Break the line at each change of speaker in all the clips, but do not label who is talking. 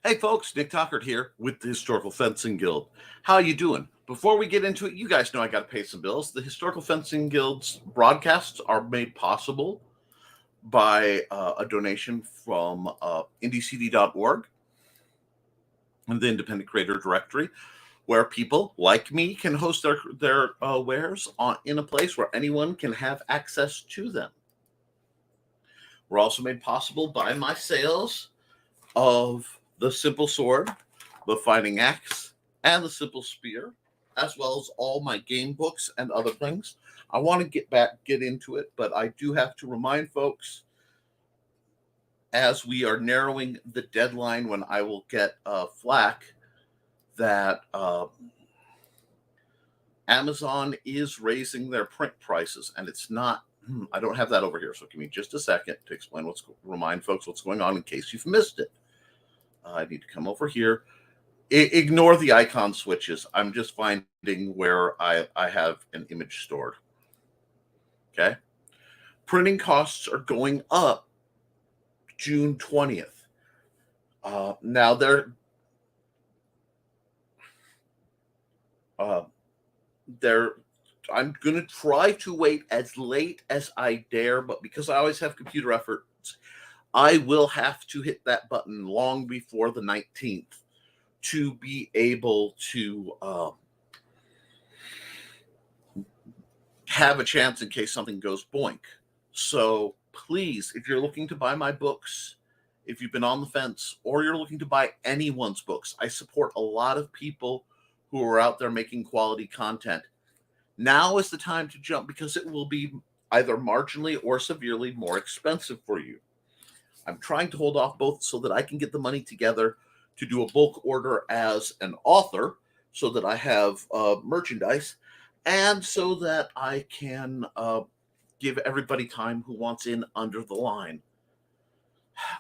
Hey folks, Nick Tockert here with the Historical Fencing Guild. How you doing? Before we get into it, you guys know I got to pay some bills. The Historical Fencing Guild's broadcasts are made possible by a donation from indiecd.org and the Independent Creator Directory, where people like me can host their wares in a place where anyone can have access to them. We're also made possible by my sales of the Simple Sword, the Fighting Axe, and the Simple Spear, as well as all my game books and other things. I want to get into it, but I do have to remind folks, as we are narrowing the deadline when I will get flack, that Amazon is raising their print prices, and it's not. I don't have that over here, so give me just a second to explain remind folks what's going on in case you've missed it. I need to come over here. Ignore the icon switches. I'm just finding where I have an image stored. Okay. Printing costs are going up June 20th. Now I'm going to try to wait as late as I dare, but because I always have computer efforts, I will have to hit that button long before the 19th to be able to have a chance in case something goes boink. So please, if you're looking to buy my books, if you've been on the fence, or you're looking to buy anyone's books, I support a lot of people who are out there making quality content. Now is the time to jump because it will be either marginally or severely more expensive for you. I'm trying to hold off both so that I can get the money together to do a bulk order as an author so that I have merchandise and so that I can give everybody time who wants in under the line.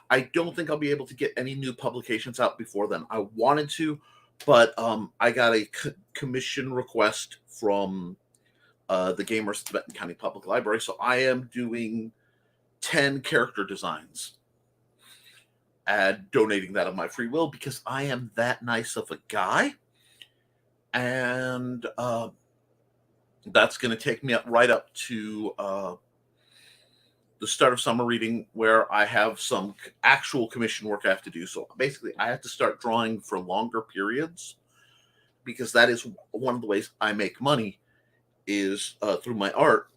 I don't think I'll be able to get any new publications out before then. I wanted to, but I got a commission request from the gamers at the Benton County Public Library, so I am doing 10 character designs and donating that of my free will because I am that nice of a guy. And that's going to take me right up to the start of summer reading, where I have some actual commission work I have to do. So basically, I have to start drawing for longer periods because that is one of the ways I make money is through my art,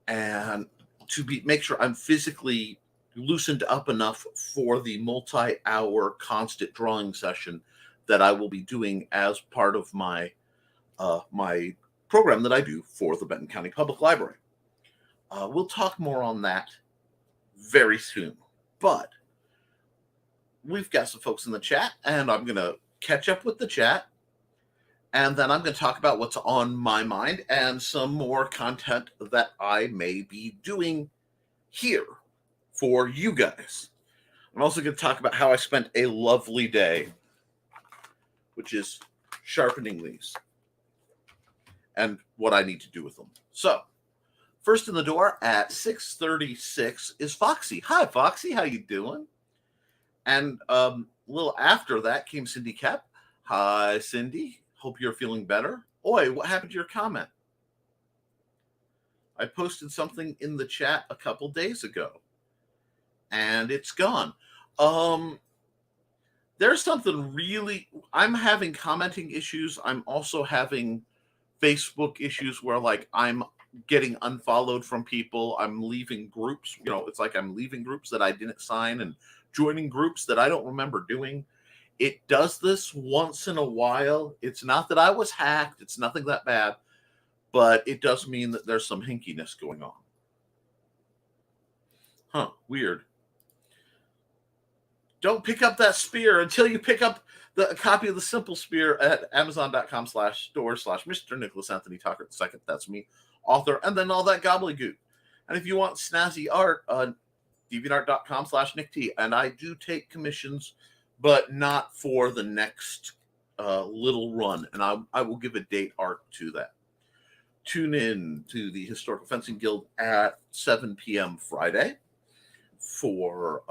and to make sure I'm physically loosened up enough for the multi-hour constant drawing session that I will be doing as part of my my program that I do for the Benton County Public Library. We'll talk more on that very soon, but we've got some folks in the chat, and I'm going to catch up with the chat, and then I'm going to talk about what's on my mind and some more content that I may be doing here for you guys. I'm also going to talk about how I spent a lovely day, which is sharpening these and what I need to do with them. So, first in the door at 6:36 is Foxy. Hi, Foxy. How you doing? And a little after that came Cindy Cap. Hi, Cindy. Hope you're feeling better. Oi, what happened to your comment? I posted something in the chat a couple days ago, and it's gone. There's something really... I'm having commenting issues. I'm also having Facebook issues where, like, I'm getting unfollowed from people. I'm leaving groups. You know, it's like I'm leaving groups that I didn't sign and joining groups that I don't remember doing. It does this once in a while. It's not that I was hacked. It's nothing that bad. But it does mean that there's some hinkiness going on. Huh, weird. Don't pick up that spear until you pick up a copy of the Simple Spear at amazon.com/store/Mr. Nicholas Anthony Tucker II. That's me, author, and then all that gobbledygook. And if you want snazzy art, deviantart.com/Nick T. And I do take commissions, but not for the next little run. And I will give a date art to that. Tune in to the Historical Fencing Guild at 7 p.m. Friday for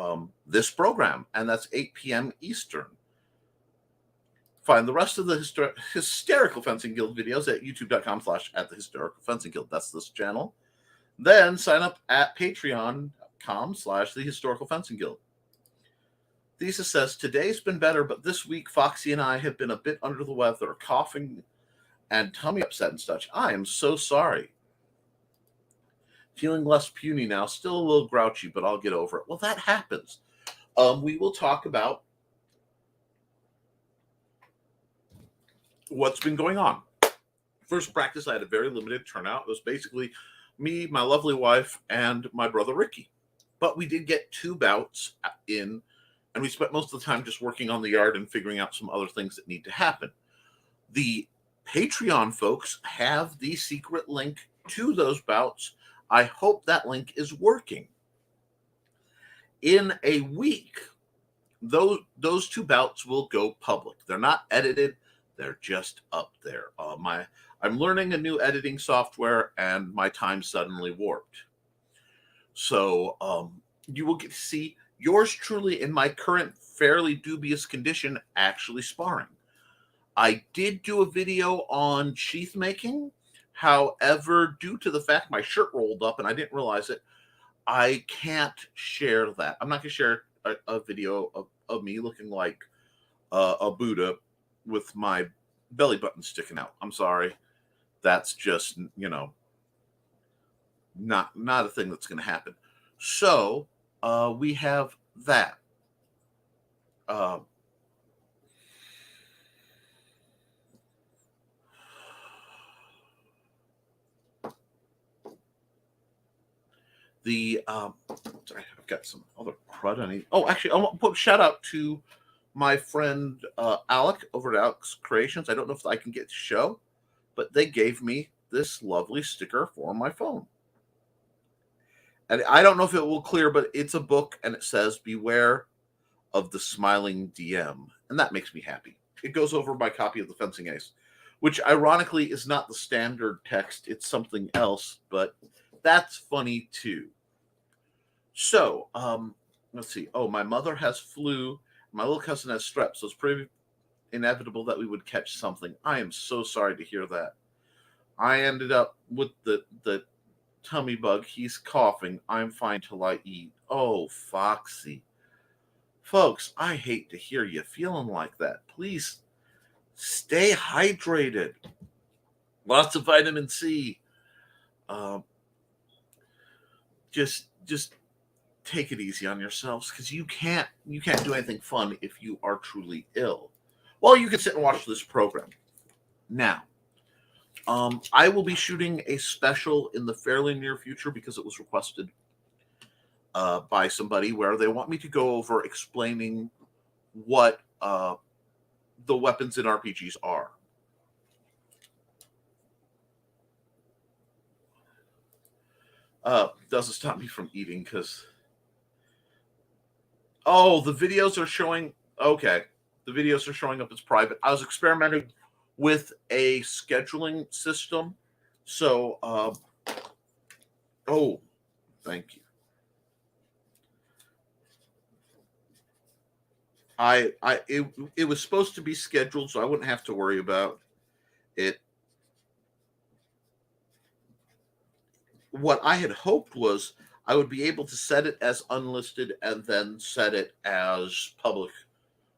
this program, and that's 8 p.m. Eastern. Find the rest of the Hysterical Fencing Guild videos at youtube.com/@thehysterical-fencing-guild. That's this channel. Then sign up at patreon.com/thehysterical-fencing-guild. Thesis says, today's been better, but this week Foxy and I have been a bit under the weather, coughing and tummy upset and such. I am so sorry. Feeling less puny now, still a little grouchy, but I'll get over it. Well, that happens. We will talk about what's been going on. First practice, I had a very limited turnout. It was basically me, my lovely wife, and my brother Ricky. But we did get 2 bouts in, and we spent most of the time just working on the yard and figuring out some other things that need to happen. The Patreon folks have the secret link to those bouts. I hope that link is working. In a week, those 2 bouts will go public. They're not edited. They're just up there. I'm learning a new editing software, and my time suddenly warped. So you will get to see yours truly in my current fairly dubious condition actually sparring. I did do a video on sheath making. However, due to the fact my shirt rolled up and I didn't realize it, I can't share that. I'm not going to share a video of me looking like a Buddha with my belly button sticking out. I'm sorry. That's just, not a thing that's going to happen. So we have that. Sorry, I've got some other crud I need. Oh, actually, I want to put a shout out to my friend Alec over at Alec's Creations. I don't know if I can get to show, but they gave me this lovely sticker for my phone. And I don't know if it will clear, but it's a book and it says, "Beware of the Smiling DM." And that makes me happy. It goes over my copy of the Fencing Ace, which ironically is not the standard text. It's something else, but that's funny too. So, let's see. Oh, my mother has flu. My little cousin has strep, so it's pretty inevitable that we would catch something. I am so sorry to hear that. I ended up with the tummy bug. He's coughing. I'm fine till I eat. Oh, Foxy. Folks, I hate to hear you feeling like that. Please stay hydrated. Lots of vitamin C. Just take it easy on yourselves, because you can't do anything fun if you are truly ill. Well, you can sit and watch this program. Now, I will be shooting a special in the fairly near future because it was requested by somebody, where they want me to go over explaining what the weapons in RPGs are. Doesn't stop me from eating because... Oh, the videos are showing... Okay, the videos are showing up as private. I was experimenting with a scheduling system. So, oh, thank you. It was supposed to be scheduled, so I wouldn't have to worry about it. What I had hoped was I would be able to set it as unlisted and then set it as public,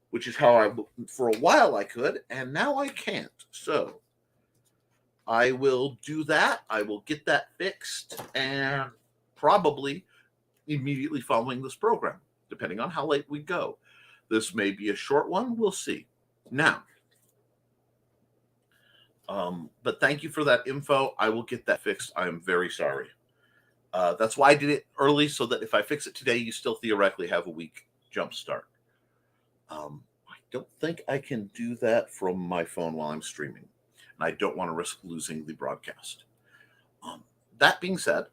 which is how for a while I could, and now I can't. So I will do that. I will get that fixed, and probably immediately following this program, depending on how late we go. This may be a short one. We'll see. Now, but thank you for that info. I will get that fixed. I am very sorry. That's why I did it early, so that if I fix it today, you still theoretically have a week jump start. I don't think I can do that from my phone while I'm streaming, and I don't want to risk losing the broadcast. That being said,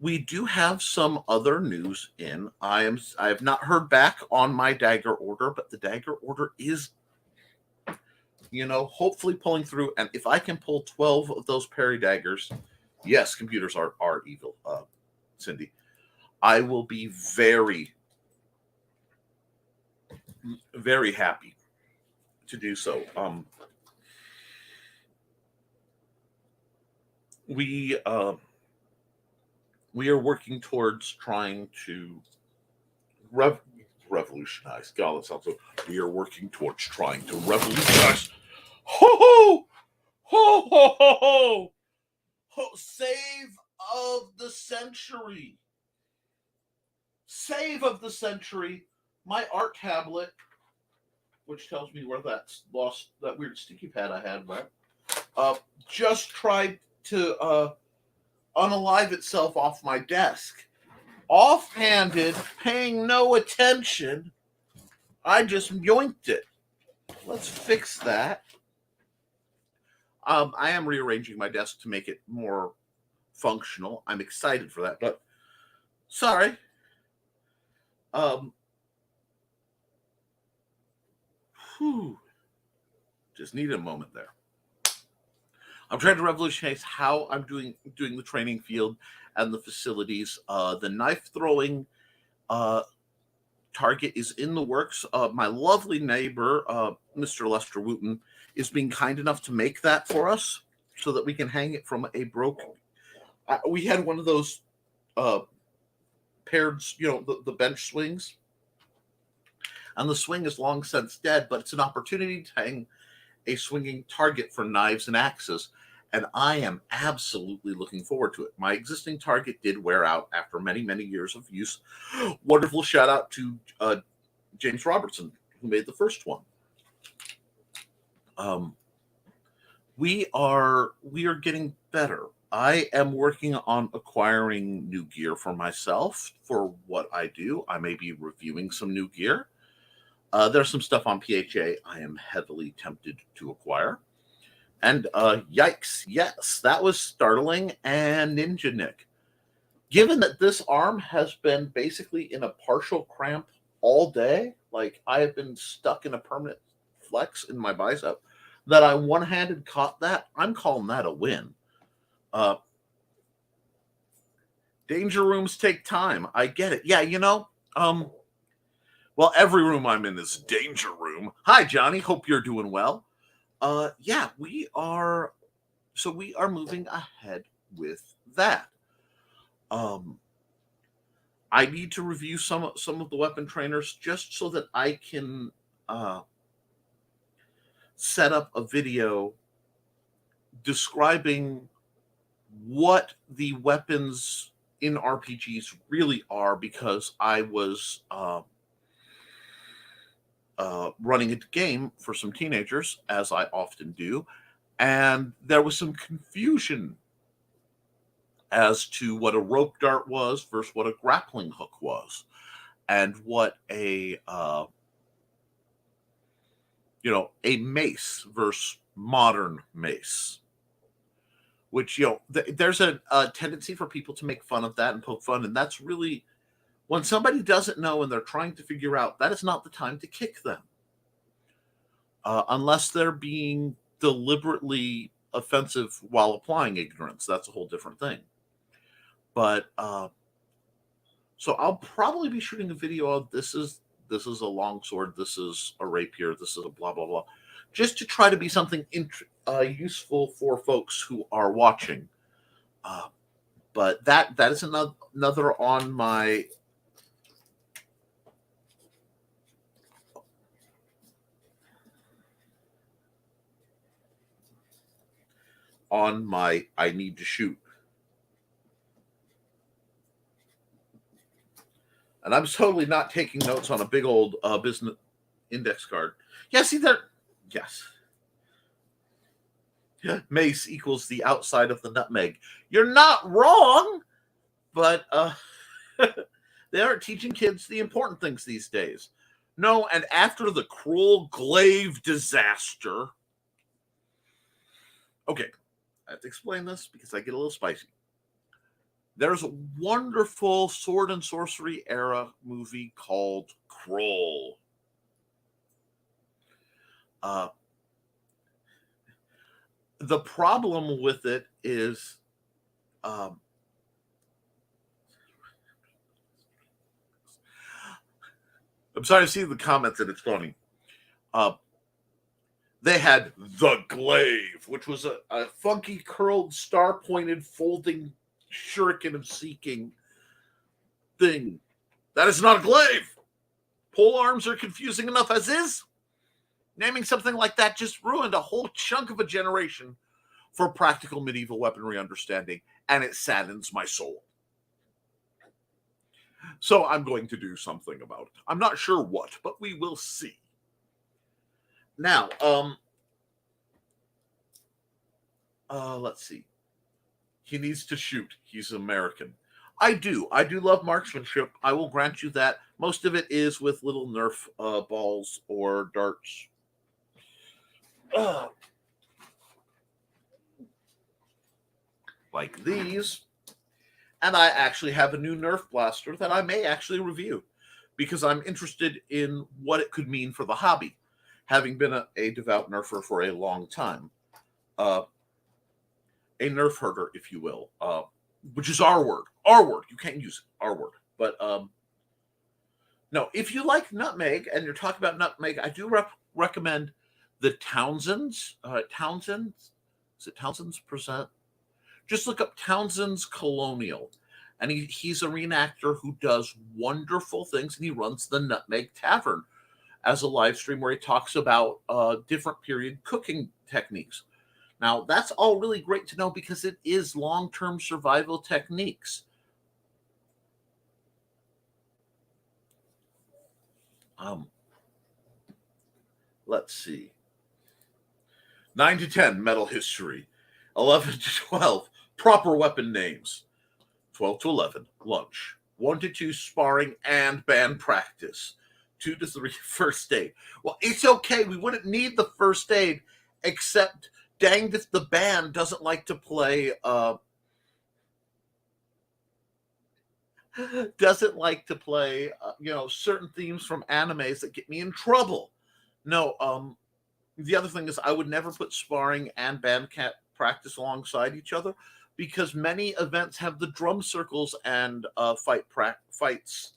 we do have some other news in. I have not heard back on my dagger order, but the dagger order is, hopefully pulling through. And if I can pull 12 of those parry daggers, yes, computers are evil, Cindy, I will be very, very happy. to do so. We are working towards trying to revolutionize. God, that sounds so. We are working towards trying to revolutionize. Ho ho ho ho ho ho! Ho, save of the century. Save of the century. My art tablet, which tells me where that's lost, that weird sticky pad I had, right? Just tried to unalive itself off my desk. Offhanded, paying no attention, I just yoinked it. Let's fix that. I am rearranging my desk to make it more functional. I'm excited for that, but sorry. Just needed a moment there. I'm trying to revolutionize how I'm doing the training field and the facilities. The knife throwing target is in the works. My lovely neighbor, Mr. Lester Wooten, is being kind enough to make that for us so that we can hang it from a broken. We had one of those paired, the bench swings. And the swing is long since dead, but it's an opportunity to hang a swinging target for knives and axes. And I am absolutely looking forward to it. My existing target did wear out after many, many years of use. Wonderful shout out to James Robertson, who made the first one. We are getting better. I am working on acquiring new gear for myself for what I do. I may be reviewing some new gear. There's some stuff on PHA I am heavily tempted to acquire. And yikes, yes, that was startling. And Ninja Nick, given that this arm has been basically in a partial cramp all day, like I have been stuck in a permanent flex in my bicep, that I one-handed caught that, I'm calling that a win. Danger rooms take time. I get it. Yeah, well, every room I'm in is danger room. Hi, Johnny. Hope you're doing well. Yeah, we are moving ahead with that. I need to review some of the weapon trainers just so that I can set up a video describing what the weapons in RPGs really are, because I was running a game for some teenagers, as I often do, and there was some confusion as to what a rope dart was versus what a grappling hook was, and what a mace versus modern mace. Which, there's a tendency for people to make fun of that and poke fun, and that's really, when somebody doesn't know and they're trying to figure out, that is not the time to kick them. Unless they're being deliberately offensive while applying ignorance. That's a whole different thing. But so I'll probably be shooting a video of this is a longsword, this is a rapier, this is a blah, blah, blah. Just to try to be something useful for folks who are watching. But that is another on my I need to shoot. And I'm totally not taking notes on a big old business index card. Yeah, see there. Yes. Mace equals the outside of the nutmeg. You're not wrong, but they aren't teaching kids the important things these days. No, and after the cruel glaive disaster. Okay, I have to explain this because I get a little spicy. There's a wonderful sword and sorcery era movie called Kroll. The problem with it is I'm sorry to see the comments, and it's funny. They had the glaive, which was a funky, curled, star-pointed, folding shuriken of seeking thing. That is not a glaive. Pole arms are confusing enough as is. Naming something like that just ruined a whole chunk of a generation for practical medieval weaponry understanding, and it saddens my soul. So I'm going to do something about it. I'm not sure what, but we will see. Now, let's see. He needs to shoot. He's American. I do love marksmanship. I will grant you that. Most of it is with little Nerf balls or darts. Like these. And I actually have a new Nerf blaster that I may actually review because I'm interested in what it could mean for the hobby, having been a devout Nerfer for a long time. A Nerf herder, if you will, which is our word. Our word. You can't use it. Our word. But no, if you like nutmeg and you're talking about nutmeg, I do recommend the Townsend's. Townsend's? Is it Townsend's Present? Just look up Townsend's Colonial. And he's a reenactor who does wonderful things, and he runs the Nutmeg Tavern as a live stream where he talks about different period cooking techniques. Now, that's all really great to know because it is long-term survival techniques. Let's see. 9 to 10, metal history. 11 to 12, proper weapon names. 12 to 11, lunch. 1 to 2, sparring and band practice. 2 to 3, first aid. Well, it's okay. We wouldn't need the first aid, except danged if the band doesn't like to play certain themes from animes that get me in trouble. No, the other thing is I would never put sparring and band practice alongside each other because many events have the drum circles and fights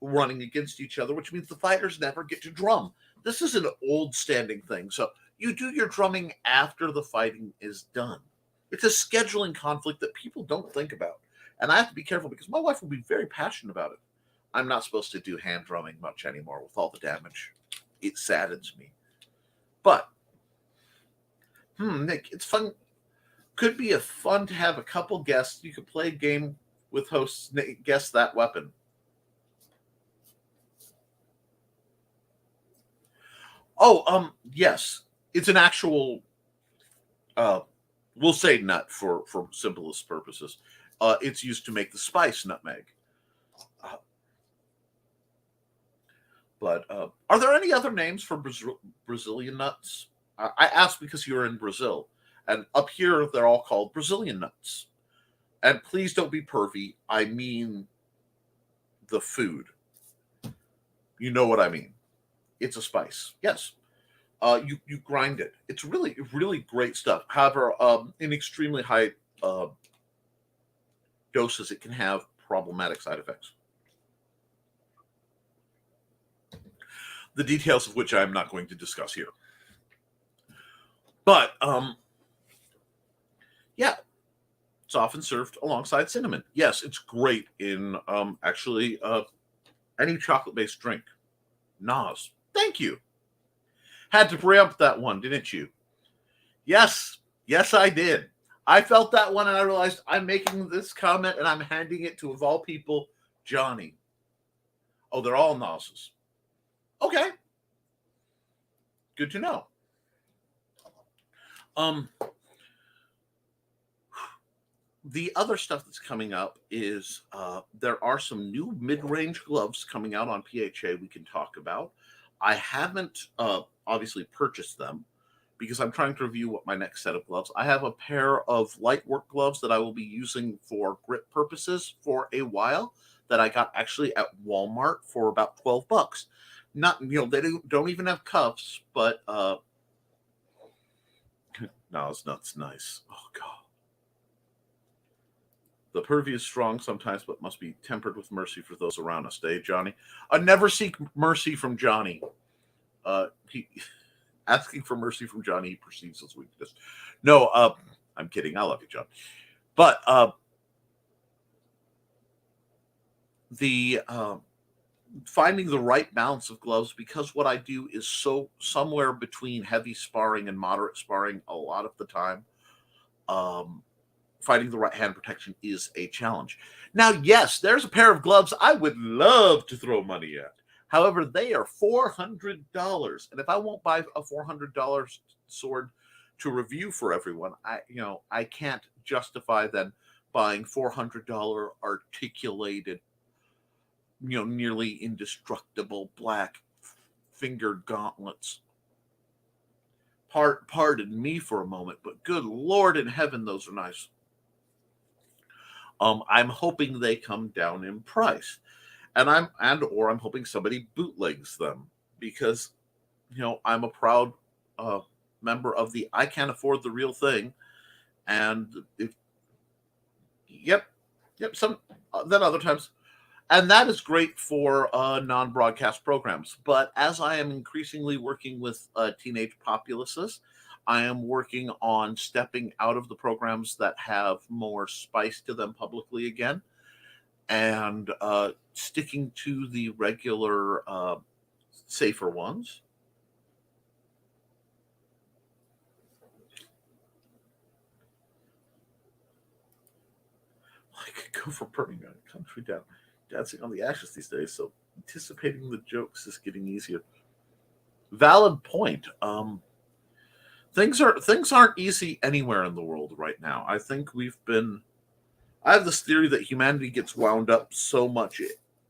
running against each other, which means the fighters never get to drum. This is an old standing thing. So you do your drumming after the fighting is done. It's a scheduling conflict that people don't think about. And I have to be careful because my wife will be very passionate about it. I'm not supposed to do hand drumming much anymore with all the damage. It saddens me. But, Nick, it's fun. Could be fun to have a couple guests. You could play a game with hosts, guess that weapon. Oh, yes. It's an actual, we'll say nut for simplest purposes. It's used to make the spice nutmeg. But are there any other names for Brazilian nuts? I asked because you're in Brazil. And up here, they're all called Brazilian nuts. And please don't be pervy. I mean the food. You know what I mean. It's a spice. Yes. You grind it. It's really, really great stuff. However, in extremely high doses, it can have problematic side effects. The details of which I'm not going to discuss here. But, yeah, it's often served alongside cinnamon. Yes, it's great in actually any chocolate-based drink. Nas, thank you. Had to preempt that one, didn't you? Yes, I did. I felt that one and I realized I'm making this comment and I'm handing it to, of all people, Johnny. Oh, they're all Nas's. Okay. Good to know. The other stuff that's coming up is there are some new mid-range gloves coming out on PHA we can talk about. I haven't obviously purchased them because I'm trying to review what my next set of gloves. I have a pair of light work gloves that I will be using for grip purposes for a while that I got actually at Walmart for about $12. Not, they don't even have cuffs, but no, it's nuts nice. Oh God. The pervy is strong sometimes, but must be tempered with mercy for those around us. Johnny? I never seek mercy from Johnny. Asking for mercy from Johnny perceives as weakness. No, I'm kidding. I love you, John. But the finding the right balance of gloves, because what I do is so somewhere between heavy sparring and moderate sparring a lot of the time. Finding the right hand protection is a challenge. Now, yes, there's a pair of gloves I would love to throw money at. However, they are $400, and if I won't buy a $400 sword to review for everyone, I can't justify then buying $400 articulated, nearly indestructible black fingered gauntlets. Pardon me for a moment, but good Lord in heaven, those are nice. I'm hoping they come down in price, and I'm hoping somebody bootlegs them, because I'm a proud member of the I can't afford the real thing, and some then other times, and that is great for non-broadcast programs. But as I am increasingly working with teenage populaces, I am working on stepping out of the programs that have more spice to them publicly again, and sticking to the regular, safer ones. I could go for burning a country down, dancing on the ashes these days, so anticipating the jokes is getting easier. Valid point. Things aren't easy anywhere in the world right now. I have this theory that humanity gets wound up so much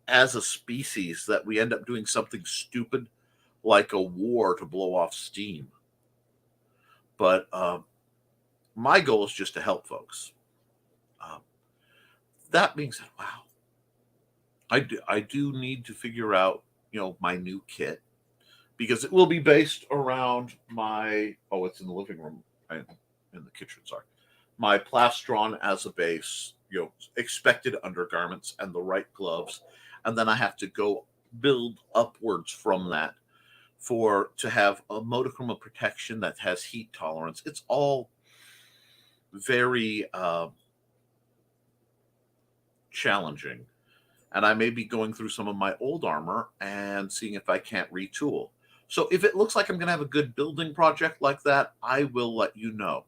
as a species that we end up doing something stupid like a war to blow off steam. But my goal is just to help folks. That being said, wow, I do need to figure out my new kit, because it will be based around it's in the living room, in the kitchen, sorry, my plastron as a base, expected undergarments and the right gloves, and then I have to go build upwards from that to have a modicum of protection that has heat tolerance. It's all very challenging, and I may be going through some of my old armor and seeing if I can't retool. So if it looks like I'm going to have a good building project like that, I will let you know.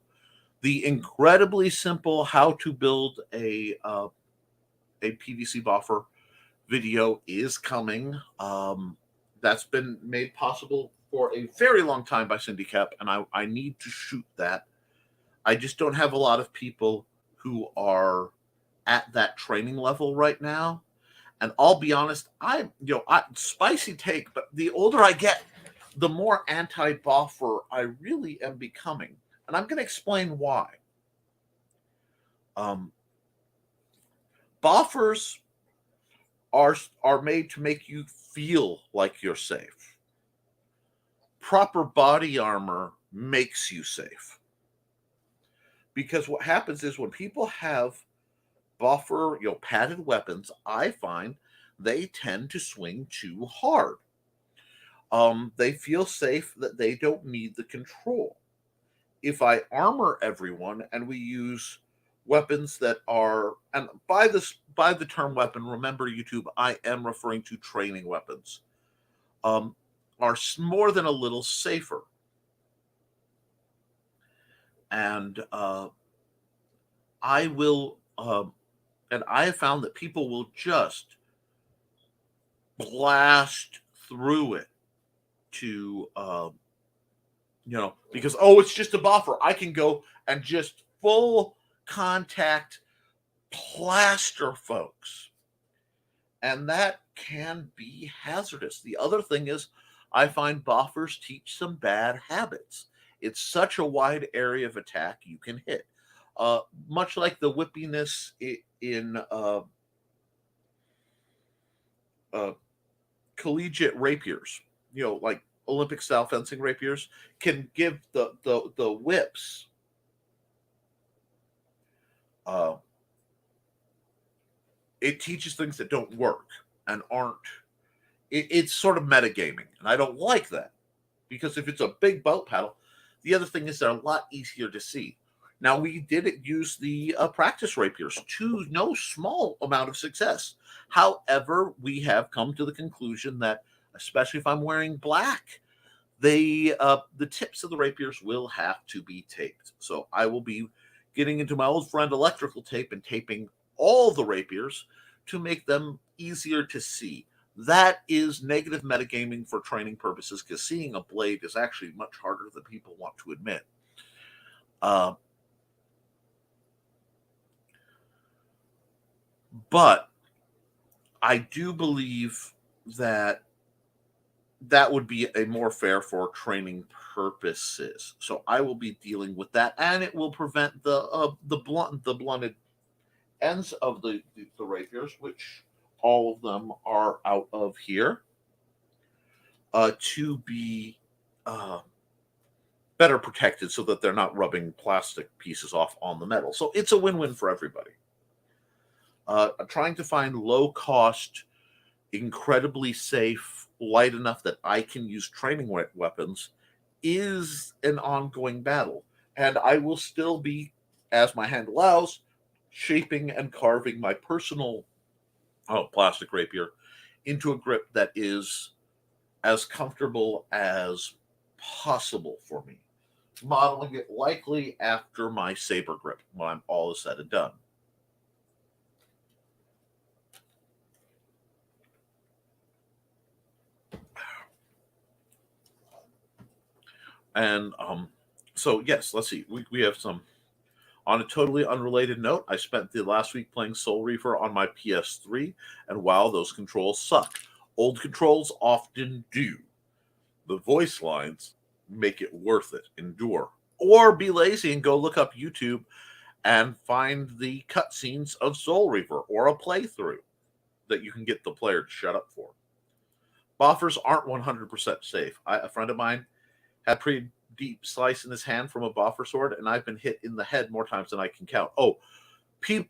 The incredibly simple how to build a PVC boffer video is coming. That's been made possible for a very long time by Cindy Cap, and I need to shoot that. I just don't have a lot of people who are at that training level right now. And I'll be honest, spicy take, but the older I get, the more anti-boffer I really am becoming. And I'm going to explain why. Boffers are made to make you feel like you're safe. Proper body armor makes you safe. Because what happens is when people have buffer, padded weapons, I find they tend to swing too hard. They feel safe that they don't need the control. If I armor everyone and we use weapons that are, and by the term weapon, remember YouTube, I am referring to training weapons, are more than a little safer. And I will, and I have found that people will just blast through it to, because, it's just a buffer. I can go and just full contact plaster folks. And that can be hazardous. The other thing is, I find buffers teach some bad habits. It's such a wide area of attack you can hit. Much like the whippiness in collegiate rapiers, like Olympic style fencing rapiers, can give the whips it teaches things that don't work and aren't. It's sort of metagaming, and I don't like that. because if it's a big belt paddle, the other thing is they're a lot easier to see. Now, we did use the practice rapiers to no small amount of success. However, we have come to the conclusion that, especially if I'm wearing black, the tips of the rapiers will have to be taped. So I will be getting into my old friend electrical tape and taping all the rapiers to make them easier to see. That is negative metagaming for training purposes, because seeing a blade is actually much harder than people want to admit. But I do believe that that would be a more fair for training purposes. So I will be dealing with that, and it will prevent the blunted ends of the rapiers, which all of them are out of here, to be better protected, so that they're not rubbing plastic pieces off on the metal. So it's a win-win for everybody. Trying to find low-cost, incredibly safe, light enough that I can use training weapons is an ongoing battle. And I will still be, as my hand allows, shaping and carving my personal plastic rapier into a grip that is as comfortable as possible for me. Modeling it likely after my saber grip when I'm all is said and done. And so, yes, let's see. We have some. On a totally unrelated note, I spent the last week playing Soul Reaver on my PS3, and wow, those controls suck. Old controls often do. The voice lines make it worth it. Endure. Or be lazy and go look up YouTube and find the cutscenes of Soul Reaver or a playthrough that you can get the player to shut up for. Buffers aren't 100% safe. A friend of mine had pretty deep slice in his hand from a boffer sword, and I've been hit in the head more times than I can count. The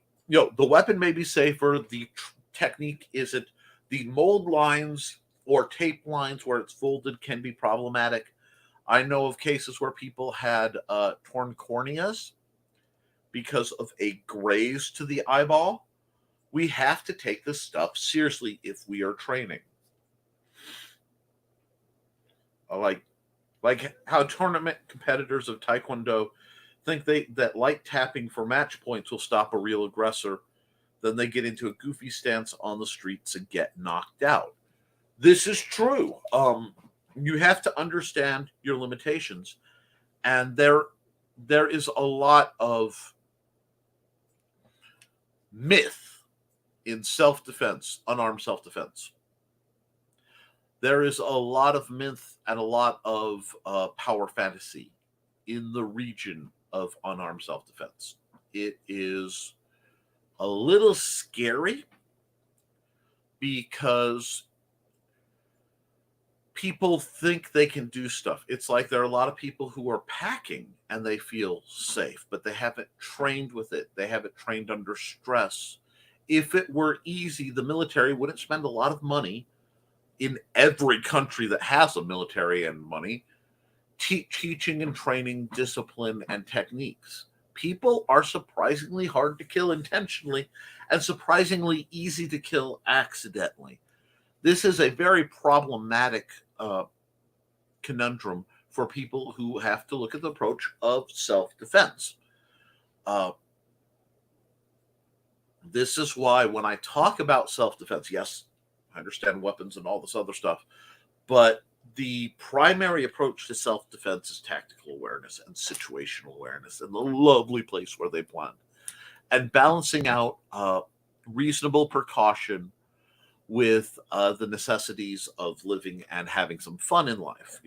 weapon may be safer. The technique isn't. The mold lines or tape lines where it's folded can be problematic. I know of cases where people had torn corneas because of a graze to the eyeball. We have to take this stuff seriously if we are training. Like how tournament competitors of Taekwondo think that light tapping for match points will stop a real aggressor. Then they get into a goofy stance on the streets and get knocked out. This is true. You have to understand your limitations, and there is a lot of myth in self-defense, unarmed self-defense. There is a lot of myth and a lot of power fantasy in the region of unarmed self-defense. It is a little scary because people think they can do stuff. It's like there are a lot of people who are packing and they feel safe, but they haven't trained with it. They haven't trained under stress. If it were easy, the military wouldn't spend a lot of money in every country that has a military and money, teaching and training discipline and techniques. People are surprisingly hard to kill intentionally and surprisingly easy to kill accidentally. This is a very problematic conundrum for people who have to look at the approach of self-defense. This is why when I talk about self-defense, yes, I understand weapons and all this other stuff, but the primary approach to self-defense is tactical awareness and situational awareness, and the lovely place where they blend, and balancing out reasonable precaution with the necessities of living and having some fun in life.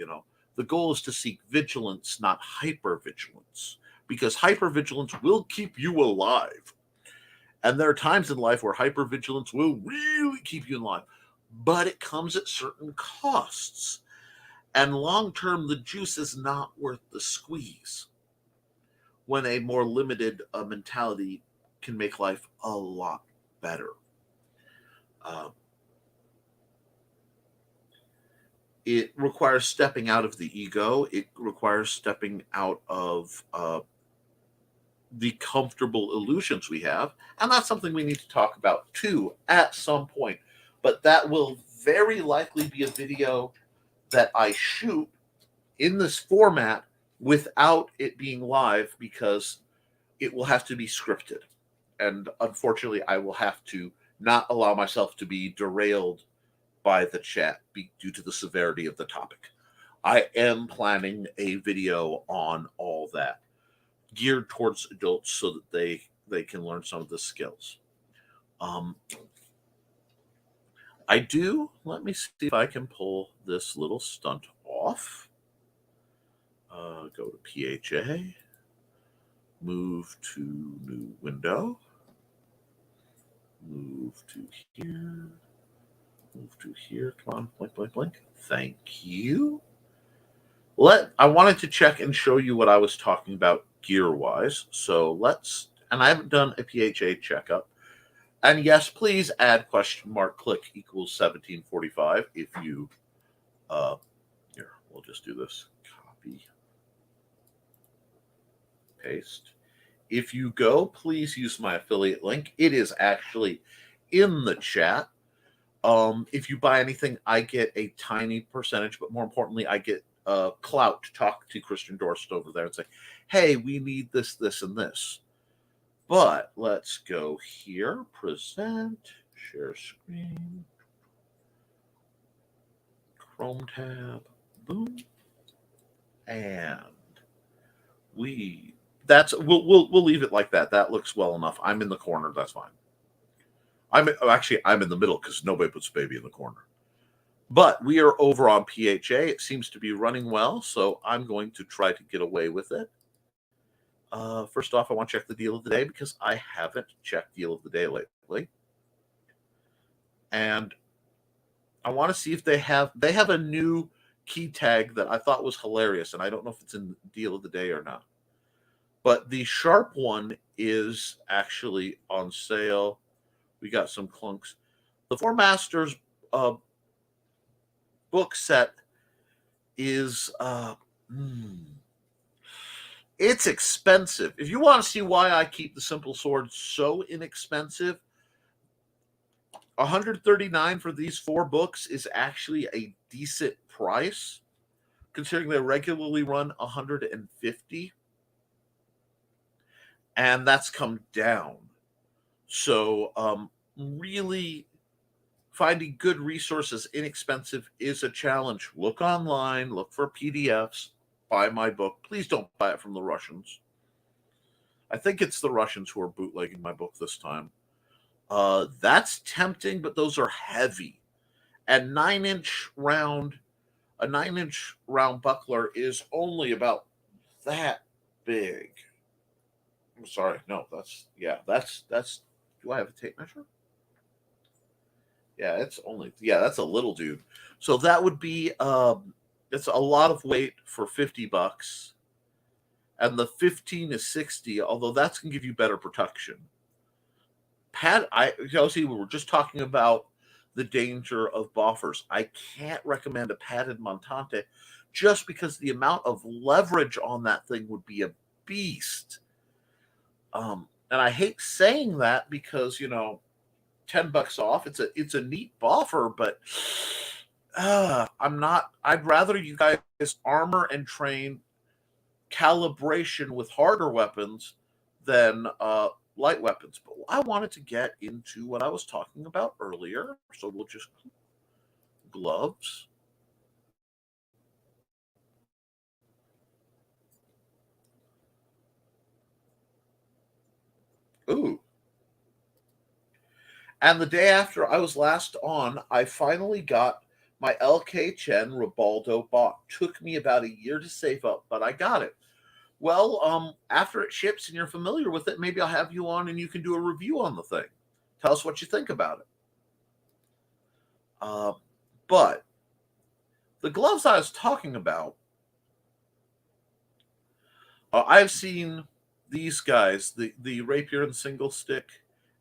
The goal is to seek vigilance, not hypervigilance, because hypervigilance will keep you alive. And there are times in life where hypervigilance will really keep you alive, but it comes at certain costs. And long term, the juice is not worth the squeeze when a more limited mentality can make life a lot better. it requires stepping out of the ego. It requires stepping out of the comfortable illusions we have. And that's something we need to talk about too at some point. But that will very likely be a video that I shoot in this format without it being live, because it will have to be scripted. And unfortunately, I will have to not allow myself to be derailed by the chat due to the severity of the topic. I am planning a video on all that, geared towards adults so that they can learn some of the skills. Let me see if I can pull this little stunt off. Go to PHA, move to new window, move to here, move to here. Come on, blink, blink, blink. Thank you. I wanted to check and show you what I was talking about gear-wise. So and I haven't done a PHA checkup. And yes, please add $click equals 1745 if you, here, we'll just do this. Copy, paste. If you go, please use my affiliate link. It is actually in the chat. If you buy anything, I get a tiny percentage, but more importantly, I get clout to talk to Christian Dorst over there and say, hey, we need this, this, and this. But let's go here, present, share screen, Chrome tab, boom, and we'll leave it like that. That looks well enough. I'm in the corner. That's fine. I'm in the middle because nobody puts baby in the corner. But we are over on PHA. It seems to be running well, so I'm going to try to get away with it. First off, I want to check the deal of the day because I haven't checked deal of the day lately. And I want to see if they have a new key tag that I thought was hilarious, and I don't know if it's in the deal of the day or not. But the Sharp one is actually on sale. We got some clunks. The Four Masters book set is it's expensive. If you want to see why I keep the Simple Sword so inexpensive, $139 for these 4 books is actually a decent price, considering they regularly run $150, and that's come down. So really finding good resources inexpensive is a challenge. Look online, look for PDFs, buy my book. Please don't buy it from the Russians. I think it's the Russians who are bootlegging my book this time. That's tempting, but those are heavy. And a 9-inch round buckler is only about that big. I'm sorry, no, that's do I have a tape measure? Yeah, that's a little dude. So that would be it's a lot of weight for $50. And the 15 is $60, although that's going to give you better protection. We were just talking about the danger of boffers. I can't recommend a padded montante just because the amount of leverage on that thing would be a beast. And I hate saying that because, $10 off. It's a neat boffer, but I'd rather you guys armor and train calibration with harder weapons than light weapons. But I wanted to get into what I was talking about earlier, so we'll just gloves. Ooh. And the day after I was last on, I finally got my LK Chen Ribaldo bot. Took me about a year to save up, but I got it. Well, after it ships and you're familiar with it, maybe I'll have you on and you can do a review on the thing. Tell us what you think about it. But the gloves I was talking about, I've seen these guys, the rapier and single stick,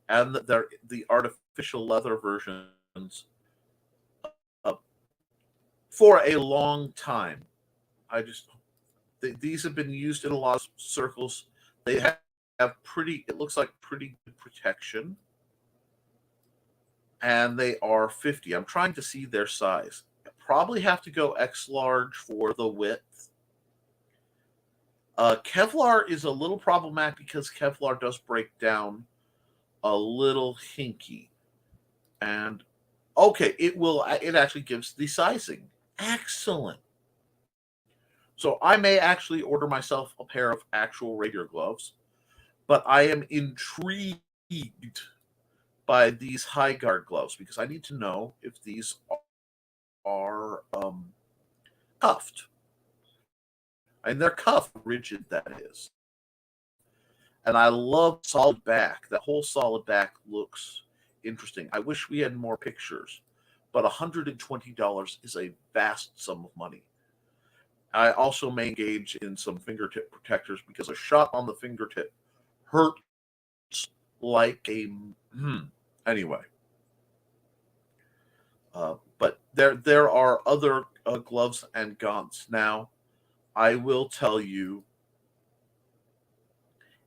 and the artificial leather versions for a long time. These have been used in a lot of circles. They have it looks like pretty good protection. And they are 50. I'm trying to see their size. I probably have to go X large for the width. Kevlar is a little problematic because Kevlar does break down a little hinky. And okay, it actually gives the sizing. Excellent. So I may actually order myself a pair of actual rapier gloves, but I am intrigued by these high guard gloves because I need to know if these are cuffed. And they're cuffed, rigid that is. And I love solid back. That whole solid back looks interesting. I wish we had more pictures, but $120 is a vast sum of money. I also may engage in some fingertip protectors because a shot on the fingertip hurts like a anyway. But there are other gloves and gaunts. Now, I will tell you,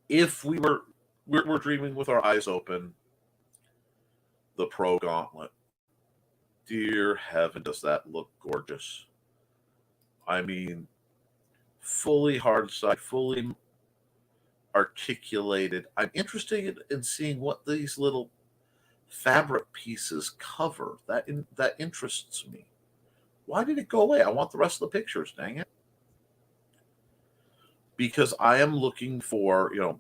if we're dreaming with our eyes open, the Pro Gauntlet. Dear heaven, does that look gorgeous? I mean, fully hard side, fully articulated. I'm interested in seeing what these little fabric pieces cover. That interests me. Why did it go away? I want the rest of the pictures, dang it. Because I am looking for, you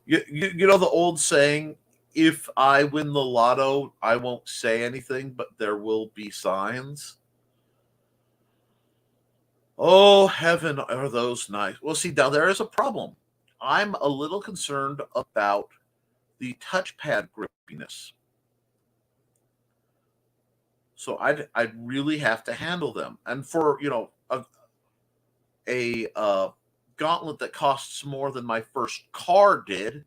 know the old saying, if I win the lotto, I won't say anything, but there will be signs. Oh, heaven, are those nice. Well, see, now there is a problem. I'm a little concerned about the touchpad grippiness. So I'd really have to handle them. And for, a gauntlet that costs more than my first car did,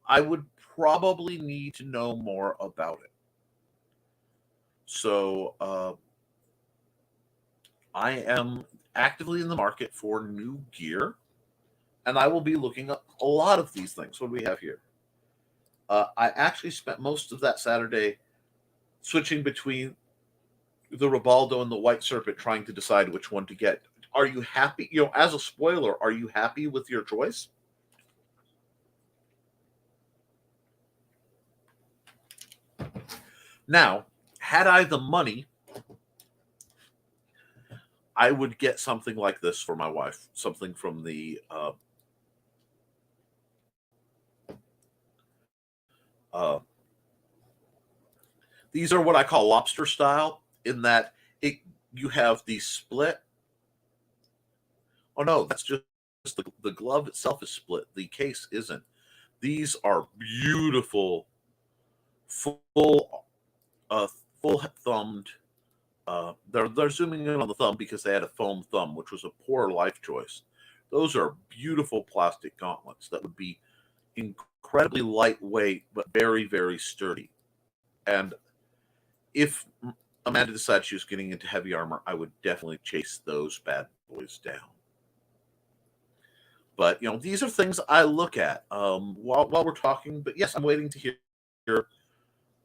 I would probably need to know more about it. So I am actively in the market for new gear, and I will be looking up a lot of these things. What do we have here? I actually spent most of that Saturday switching between the Ribaldo and the White Serpent, trying to decide which one to get. Are you happy? As a spoiler, are you happy with your choice? Now, had I the money, I would get something like this for my wife, something from the these are what I call lobster style, in that you have the split. Oh no, that's just the glove itself is split. The case isn't. These are beautiful, full thumbed. They're zooming in on the thumb because they had a foam thumb, which was a poor life choice. Those are beautiful plastic gauntlets that would be incredibly lightweight but very, very sturdy. And if Amanda decides she was getting into heavy armor, I would definitely chase those bad boys down. But these are things I look at while we're talking. But yes, I'm waiting to hear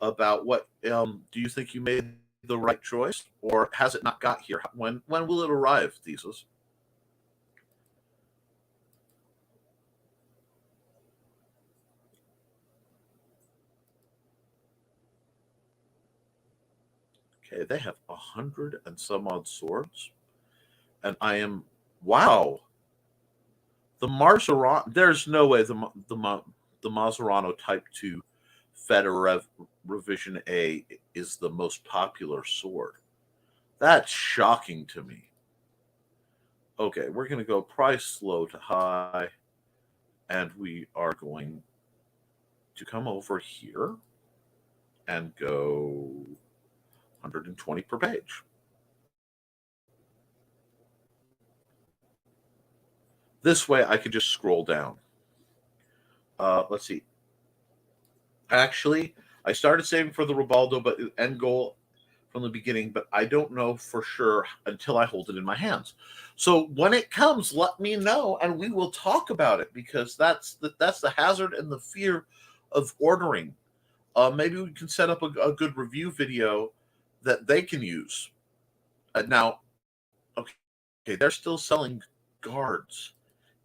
about what do you think you made the right choice, or has it not got here? When will it arrive, Thesis? Okay, they have 100 and some odd swords, and I am wow. The Marzarano. There's no way the Marzarano Type 2 Federer Revision A is the most popular sword. That's shocking to me. Okay, we're going to go price low to high, and we are going to come over here and go 120 per page. This way I can just scroll down. Let's see. Actually, I started saving for the Ribaldo, but end goal from the beginning, but I don't know for sure until I hold it in my hands. So when it comes, let me know, and we will talk about it, because that's the hazard and the fear of ordering. Maybe we can set up a good review video that they can use. Now, okay, they're still selling guards.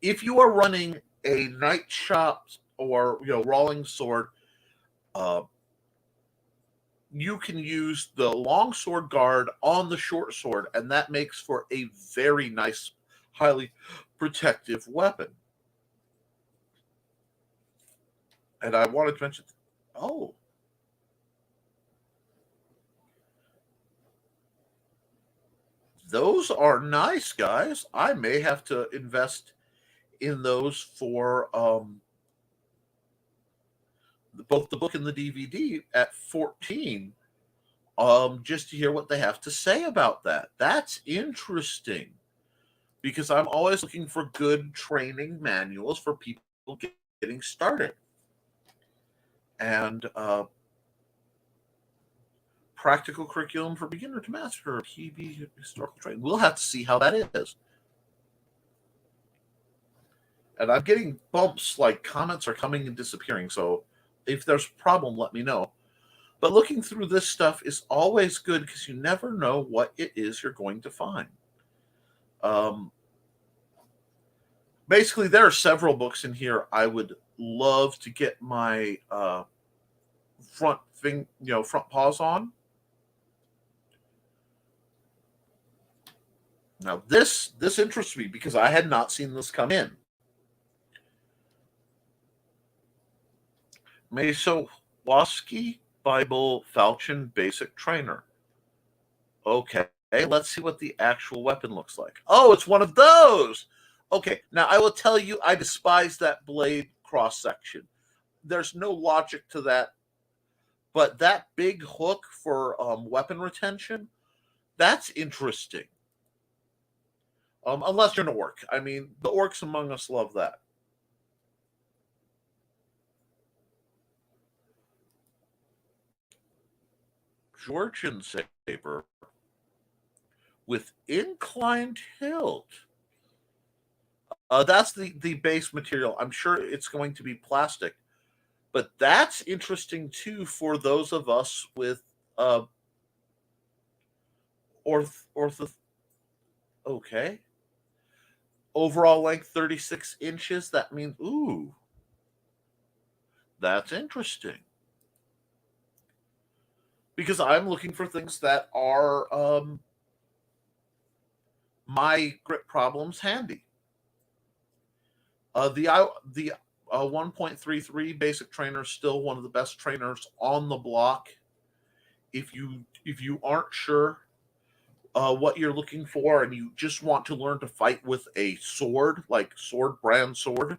If you are running a night shop or Rawling sword, you can use the long sword guard on the short sword, and that makes for a very nice, highly protective weapon. And I wanted to mention, oh, those are nice, guys. I may have to invest in those for both the book and the DVD at 14, just to hear what they have to say about that. That's interesting, because I'm always looking for good training manuals for people getting started. And practical curriculum for beginner to master PB historical training. We'll have to see how that is. And I'm getting bumps, like comments are coming and disappearing. So if there's a problem, let me know. But looking through this stuff is always good, because you never know what it is you're going to find. Basically, there are several books in here I would love to get my front paws on. Now, this interests me, because I had not seen this come in. Mesowaski Bible Falchion Basic Trainer. Okay, let's see what the actual weapon looks like. Oh, it's one of those! Okay, now I will tell you, I despise that blade cross-section. There's no logic to that. But that big hook for weapon retention, that's interesting. Unless you're an orc. I mean, the orcs among us love that. Georgian saber with inclined hilt. That's the base material. I'm sure it's going to be plastic. But that's interesting, too, for those of us with okay. Overall length 36 inches. That means, ooh, that's interesting. Because I'm looking for things that are my grip problems handy. The 1.33 basic trainer is still one of the best trainers on the block. If you aren't sure what you're looking for, and you just want to learn to fight with a sword, like sword brand sword,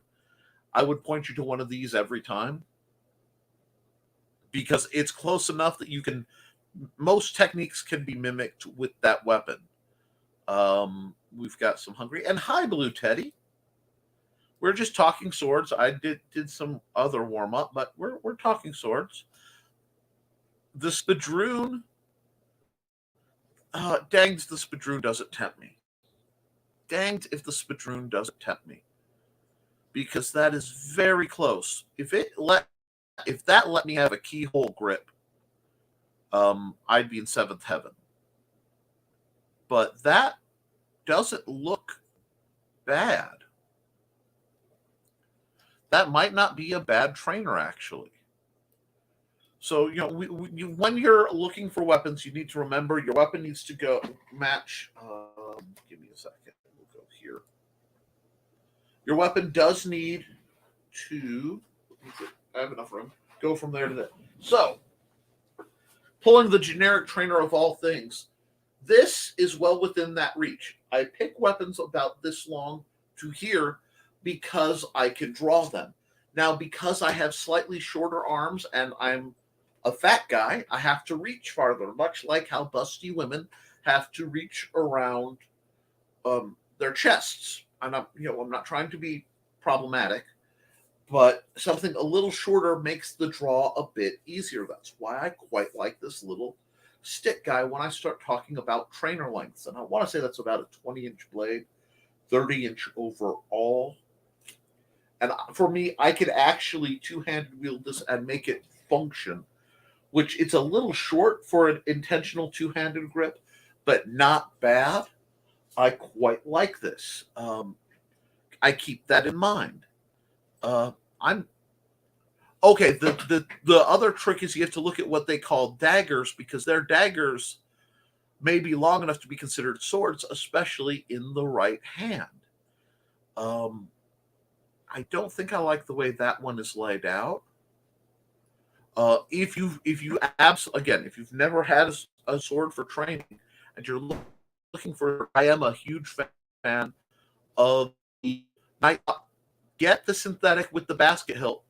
I would point you to one of these every time, because it's close enough that most techniques can be mimicked with that weapon. We've got some hungry, and hi, Blue Teddy. We're just talking swords. I did some other warm up, but we're talking swords. The Spadroon. Danged, the Spadroon doesn't tempt me. Danged if the Spadroon doesn't tempt me, because that is very close. If that let me have a keyhole grip, I'd be in seventh heaven. But that doesn't look bad. That might not be a bad trainer, actually. So, when you're looking for weapons, you need to remember your weapon needs to go match. Give me a second. We'll go here. Your weapon does need to, I have enough room, go from there to there. So, pulling the generic trainer of all things, this is well within that reach. I pick weapons about this long to here because I can draw them. Now, because I have slightly shorter arms and I'm a fat guy, I have to reach farther, much like how busty women have to reach around their chests. And I'm not trying to be problematic, but something a little shorter makes the draw a bit easier. That's why I quite like this little stick guy when I start talking about trainer lengths. And I want to say that's about a 20-inch blade, 30-inch overall. And for me, I could actually two-handed wield this and make it function, which it's a little short for an intentional two-handed grip, but not bad. I quite like this. I keep that in mind. I'm okay. The other trick is you have to look at what they call daggers, because their daggers may be long enough to be considered swords, especially in the right hand. I don't think I like the way that one is laid out. If you've never had a sword for training and you're looking for, I am a huge fan of the night. Get the synthetic with the basket hilt,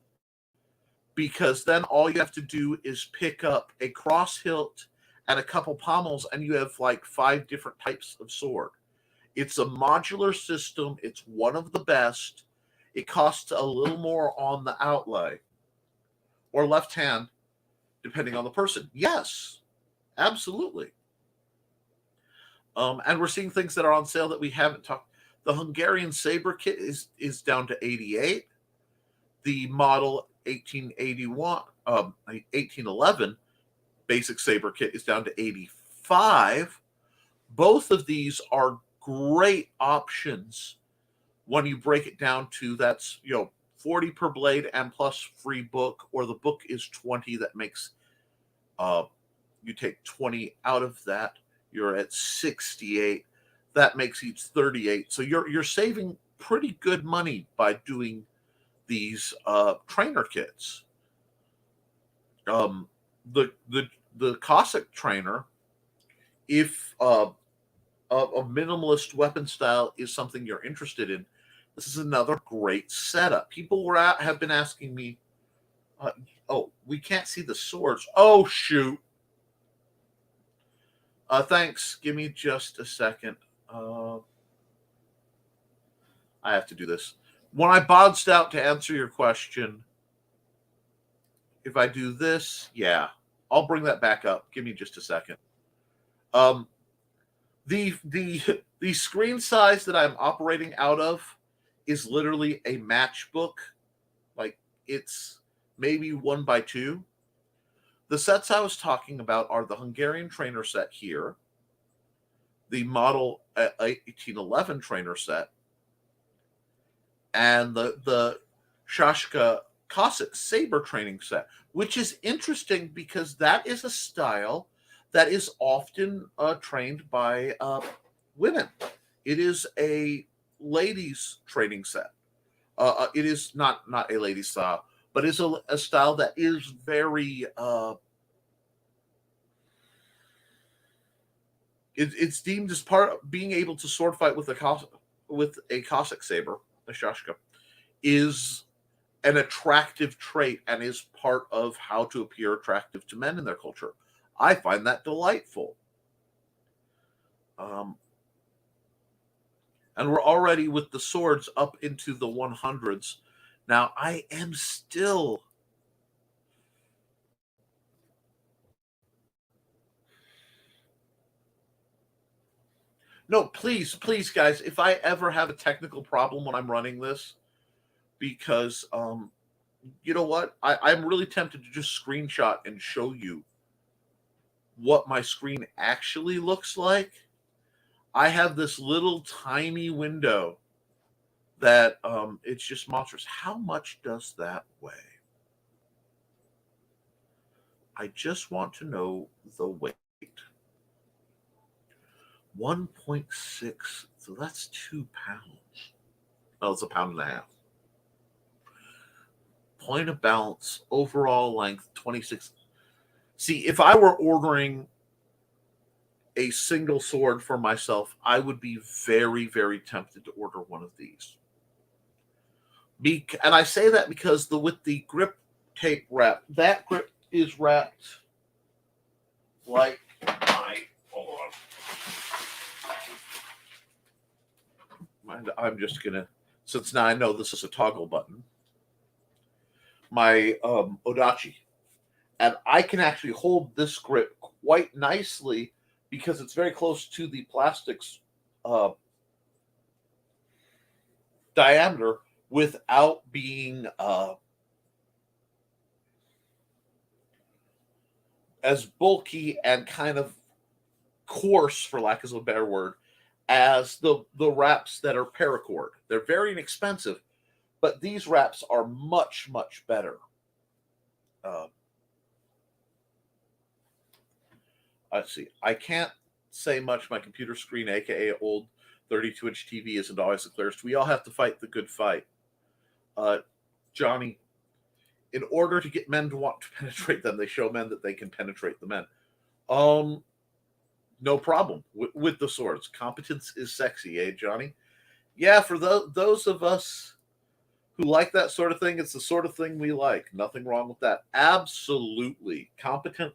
because then all you have to do is pick up a cross hilt and a couple pommels, and you have like 5 different types of sword. It's a modular system. It's one of the best. It costs a little more on the outlay, or left hand, depending on the person. Yes, absolutely. And we're seeing things that are on sale that we haven't talked. The Hungarian Saber kit is down to 88. The model 1811 basic Saber kit is down to 85. Both of these are great options when you break it down to, that's 40 per blade and plus free book, or the book is 20. That makes you take 20 out of that, you're at 68. That makes each 38. So you're saving pretty good money by doing these trainer kits. The Cossack trainer, if a minimalist weapon style is something you're interested in, this is another great setup. People have been asking me, oh, we can't see the swords. Oh, shoot. Thanks. Give me just a second. I have to do this. When I bounced out to answer your question, if I do this, yeah, I'll bring that back up. Give me just a second. The screen size that I'm operating out of is literally a matchbook. Like, it's maybe 1x2. The sets I was talking about are the Hungarian trainer set here, the model 1811 trainer set, and the Shashka Cossack Saber training set, which is interesting because that is a style that is often trained by women. It is a ladies training set. It is not a ladies style, but it's a style that is very it's deemed as part of being able to sword fight with a Cossack saber, a Shashka, is an attractive trait and is part of how to appear attractive to men in their culture. I find that delightful. And we're already with the swords up into the 100s. Now, I am still... No, please, guys, if I ever have a technical problem when I'm running this, because, you know what? I'm really tempted to just screenshot and show you what my screen actually looks like. I have this little tiny window that it's just monstrous. How much does that weigh? I just want to know the weight. 1.6, so that's 2 pounds. Oh, it's 1.5 pounds. Point of balance, overall length, 26. See, if I were ordering a single sword for myself, I would be very, very tempted to order one of these. And I say that because with the grip tape wrap, that grip is wrapped like hold on. I'm just gonna, since now I know this is a toggle button, my Odachi, And I can actually hold this grip quite nicely because it's very close to the plastic's diameter without being as bulky and kind of coarse, for lack of a better word, as the wraps that are paracord. They're very inexpensive, but these wraps are much, much better. Let's see. I can't say much. My computer screen, aka old 32-inch TV, isn't always the clearest. We all have to fight the good fight. Johnny, in order to get men to want to penetrate them, they show men that they can penetrate the men. No problem with the swords. Competence is sexy, eh, Johnny? Yeah, for those of us who like that sort of thing, it's the sort of thing we like. Nothing wrong with that. Absolutely. Competent.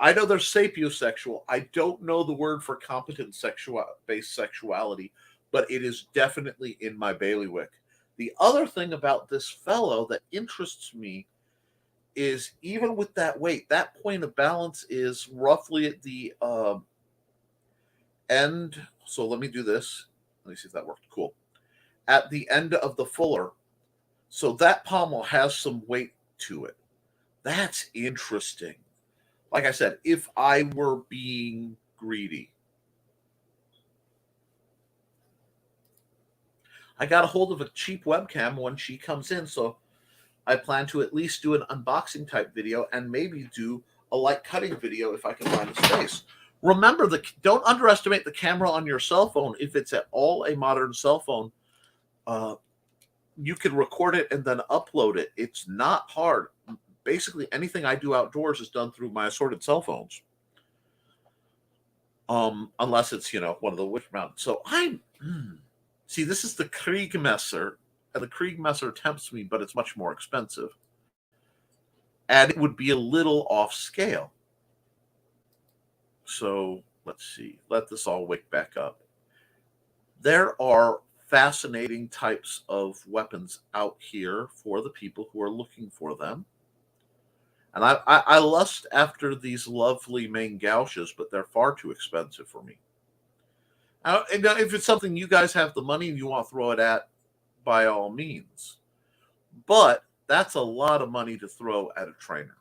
I know there's sapiosexual. I don't know the word for competent based sexuality, but it is definitely in my bailiwick. The other thing about this fellow that interests me is even with that weight, that point of balance is roughly at the end. So let me do this. Let me see if that worked. Cool. At the end of the fuller. So that pommel has some weight to it. That's interesting. Like I said, if I were being greedy, I got a hold of a cheap webcam when she comes in, so I plan to at least do an unboxing type video and maybe do a light cutting video if I can find a space. Remember, don't underestimate the camera on your cell phone. If it's at all a modern cell phone, you can record it and then upload it. It's not hard. Basically, anything I do outdoors is done through my assorted cell phones. Unless it's, one of the which mountains. So see, this is the Kriegmesser. And the Kriegmesser tempts me, but it's much more expensive. And it would be a little off scale. So let's see. Let this all wake back up. There are fascinating types of weapons out here for the people who are looking for them. And I lust after these lovely main gouges, but they're far too expensive for me. And if it's something you guys have the money and you want to throw it at, by all means. But that's a lot of money to throw at a trainer.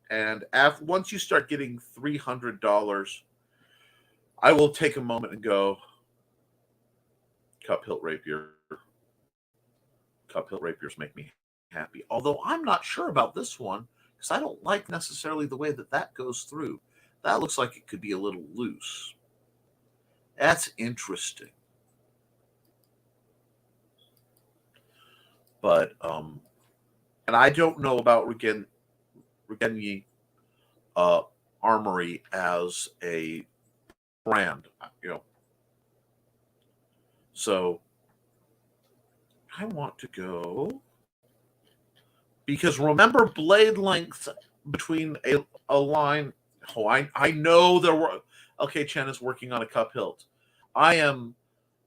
And once you start getting $300, I will take a moment and go, cup hilt rapier. Cup hilt rapiers make me happy. Although I'm not sure about this one because I don't like necessarily the way that goes through. That looks like it could be a little loose. That's interesting. But and I don't know about Regeni Armory as a brand, So I want to go because remember blade length between a line. Oh, I know there were. Okay, Chen is working on a cup hilt. I am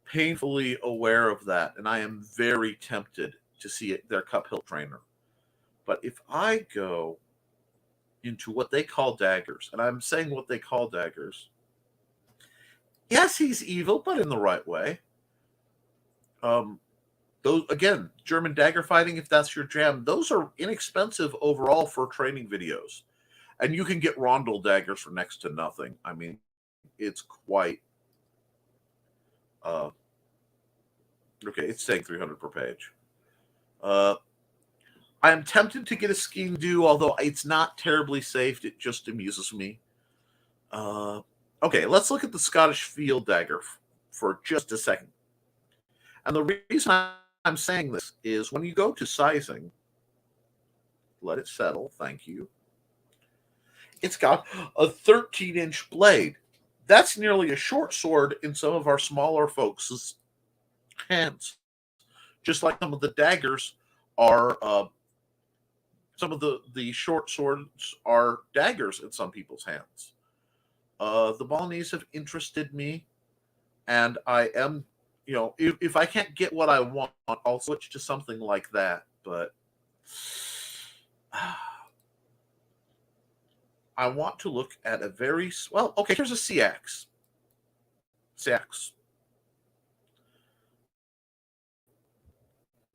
painfully aware of that, and I am very tempted to see their cup hilt trainer. But if I go into what they call daggers, and I'm saying what they call daggers, yes, he's evil, but in the right way. Those again, German dagger fighting, if that's your jam, those are inexpensive overall for training videos. And you can get rondel daggers for next to nothing. I mean, it's quite okay, it's saying 300 per page. I am tempted to get a Skiing Do, although it's not terribly safe. It just amuses me. Okay, let's look at the Scottish field dagger for just a second. And the reason I'm saying this is when you go to sizing, let it settle, thank you. It's got a 13-inch blade. That's nearly a short sword in some of our smaller folks' hands. Just like some of the daggers are, some of the short swords are daggers in some people's hands. The Balinese have interested me, and I am, if I can't get what I want, I'll switch to something like that. But I want to look at a very well. Okay, here's a CX. CX.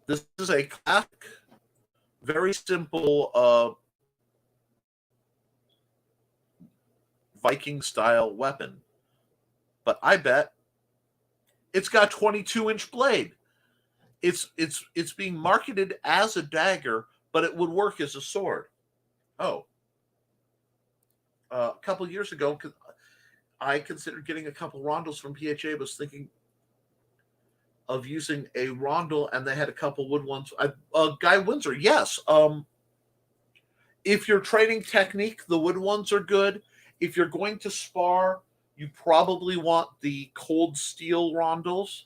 This is a classic, very simple Viking style weapon, but I bet it's got a 22-inch blade. It's being marketed as a dagger, but it would work as a sword. Oh, a couple years ago, I considered getting a couple rondels from PHA. Was thinking of using a rondel, and they had a couple wood ones. Guy Windsor, yes. If you're training technique, the wood ones are good. If you're going to spar, you probably want the cold steel rondels,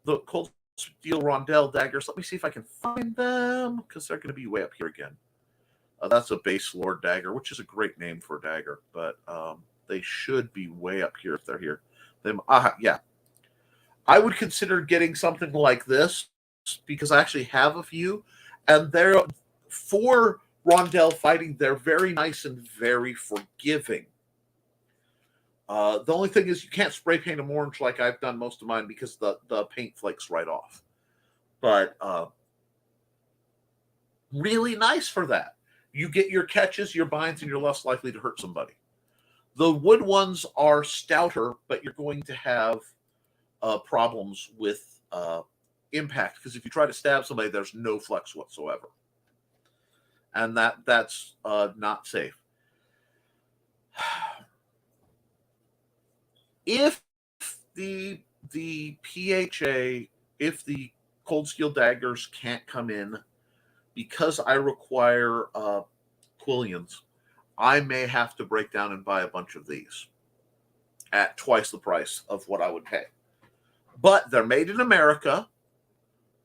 the cold steel rondel daggers. Let me see if I can find them, because they're going to be way up here again. That's a base lord dagger, which is a great name for a dagger, but they should be way up here if they're here. Yeah. I would consider getting something like this, because I actually have a few, and they're for rondel fighting. They're very nice and very forgiving. The only thing is you can't spray paint them orange like I've done most of mine, because the paint flakes right off. But really nice for that. You get your catches, your binds, and you're less likely to hurt somebody. The wood ones are stouter, but you're going to have problems with impact, because if you try to stab somebody, there's no flex whatsoever, and that's not safe. If the PHA, if the cold steel daggers can't come in, because I require quillions, I may have to break down and buy a bunch of these at twice the price of what I would pay. But they're made in America.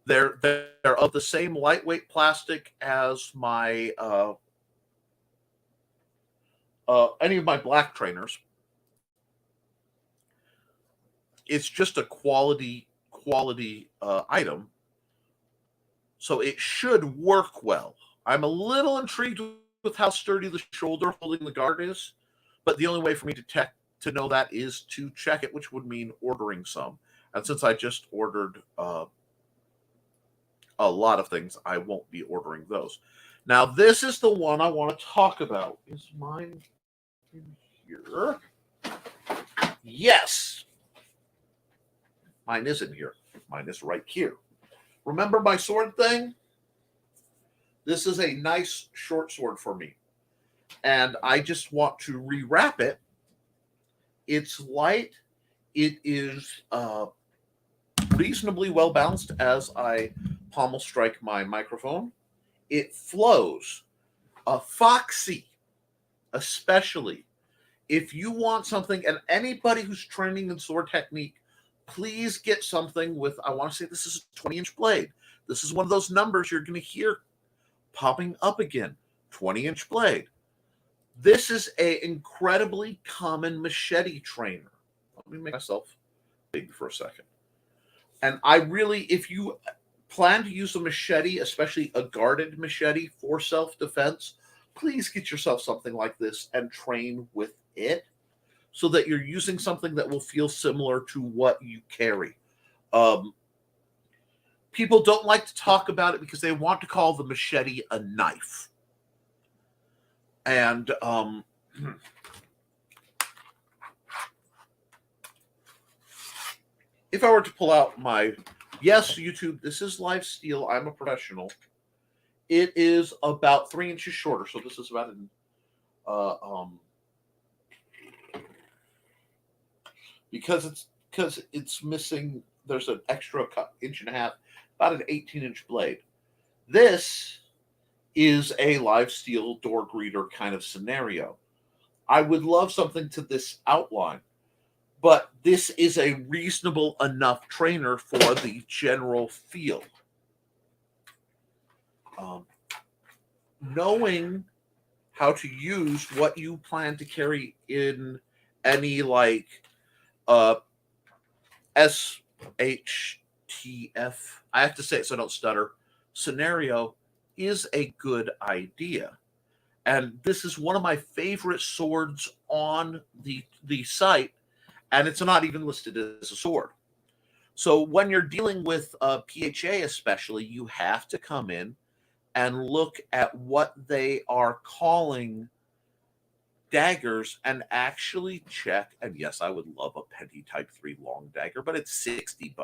They're of the same lightweight plastic as my any of my black trainers. It's just a quality item, so it should work well. I'm a little intrigued with how sturdy the shoulder holding the guard is, but the only way for me to know that is to check it, which would mean ordering some. And since I just ordered a lot of things, I won't be ordering those. Now, this is the one I want to talk about. Is mine in here? Yes. Mine isn't here. Mine is right here. Remember my sword thing? This is a nice short sword for me, and I just want to rewrap it. It's light. It is reasonably well balanced as I pommel strike my microphone. It flows. Foxy, especially. If you want something, and anybody who's training in sword technique, please get something with, I want to say this is a 20-inch blade. This is one of those numbers you're going to hear popping up again. 20-inch blade. This is an incredibly common machete trainer. Let me make myself big for a second. And I really, if you plan to use a machete, especially a guarded machete for self-defense, please get yourself something like this and train with it, so that you're using something that will feel similar to what you carry. People don't like to talk about it because they want to call the machete a knife. And if I were to pull out my, yes, YouTube, this is live steel. I'm a professional. It is about 3 inches shorter. So this is about an because it's missing, there's an extra inch and a half, about an 18-inch blade. This is a live steel door greeter kind of scenario. I would love something to this outline, but this is a reasonable enough trainer for the general feel. Knowing how to use what you plan to carry in any like SHTF, I have to say it so I don't stutter, scenario is a good idea. And this is one of my favorite swords on the site, and it's not even listed as a sword. So when you're dealing with PHA especially, you have to come in and look at what they are calling daggers and actually check. And yes, I would love a Penty Type 3 long dagger, but it's $60.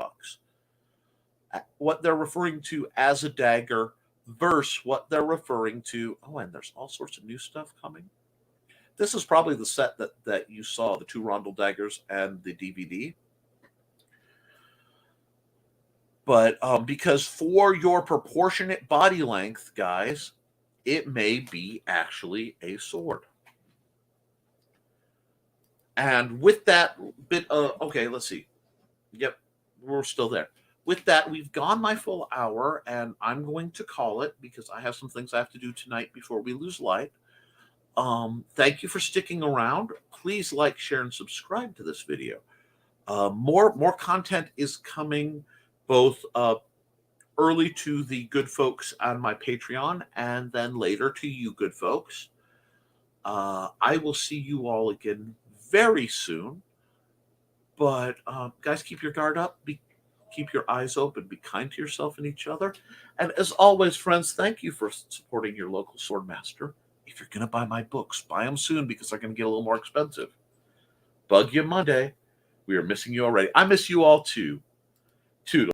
What they're referring to as a dagger versus what they're referring to. Oh, and there's all sorts of new stuff coming. This is probably the set that you saw, the 2 rondel daggers and the DVD. But because for your proportionate body length, guys, it may be actually a sword. And with that bit of, okay, let's see. Yep, we're still there. With that, we've gone my full hour, and I'm going to call it because I have some things I have to do tonight before we lose light. Thank you for sticking around. Please like, share, and subscribe to this video. More content is coming, both early to the good folks on my Patreon, and then later to you good folks. I will see you all again very soon. But guys, keep your guard up. Keep your eyes open. Be kind to yourself and each other. And as always, friends, thank you for supporting your local swordmaster. If you're going to buy my books, buy them soon because they're going to get a little more expensive. Bug you Monday. We are missing you already. I miss you all too.